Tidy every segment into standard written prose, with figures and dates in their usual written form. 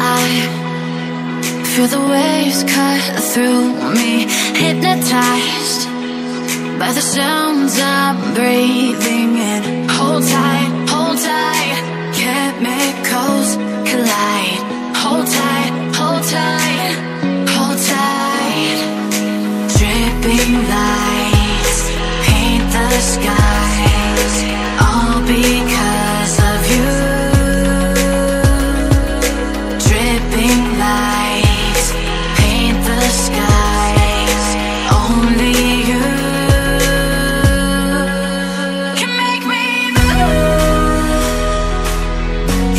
I feel the waves cut through me, hypnotized by the sounds I'm breathing in. Hold tight, chemicals collide. Hold tight, hold tight, hold tight. Dripping lights paint the skies, all because of you. Dripping lights paint the skies, only you can make me move.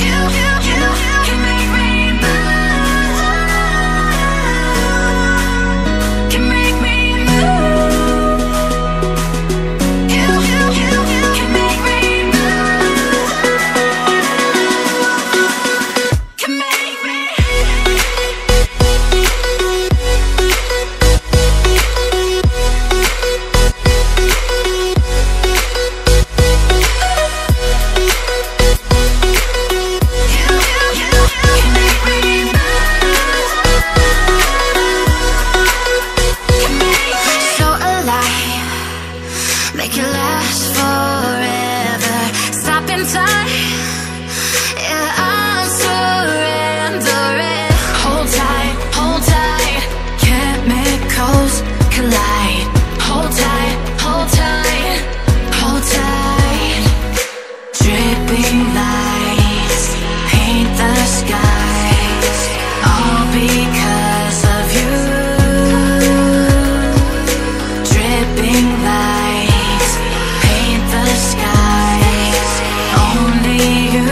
You can make me move. Can make me move. You can make me move. Can make me. So alive, make it last forever. Stop in time, yeah, I'm surrendering. Hold tight, chemicals collide. Hold tight, hold tight, hold tight. Dripping lights paint the skies, all because of you. Dripping lights paint the skies, only you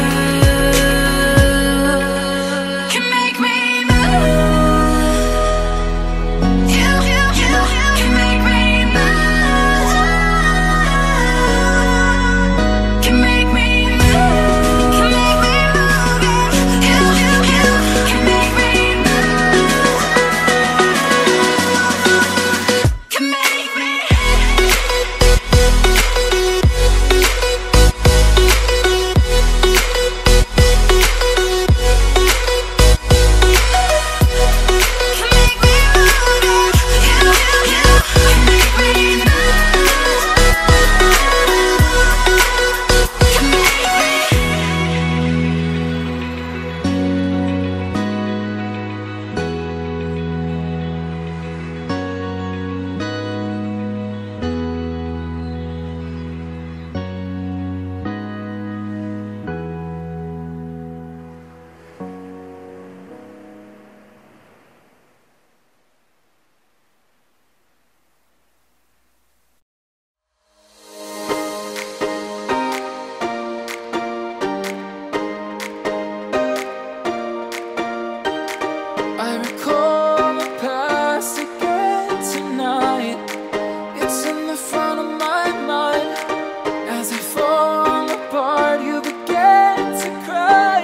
can make me move. You can make me move. Can make me move. Can make me move. You can make me move. Can make me. I recall the past again tonight. It's in the front of my mind. As I fall apart, you begin to cry.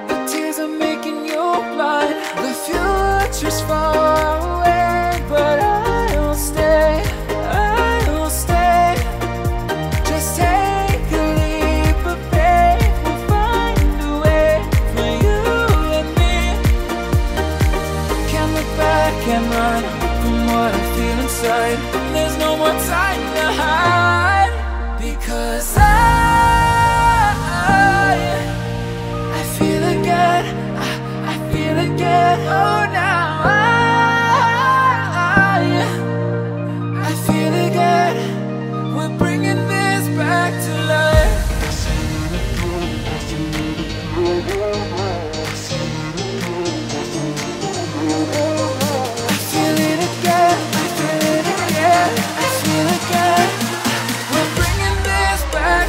The tears are making you blind. The future's far away, but I'll stay. I'll stay. Just take a leap of faith. We'll find a way for you and me. Can look back and run from what I feel inside. There's no more time to hide, because I feel again. I feel again. Oh, now I feel again. We're bringing this back to life. I feel it again, I feel it again, I feel it again. We're bringing this back.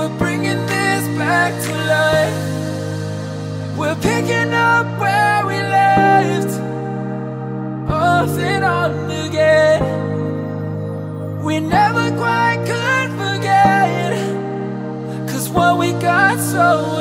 we're bringing this back to life. We're picking up where we left, off and on again. We never quite could forget, 'cause what we got so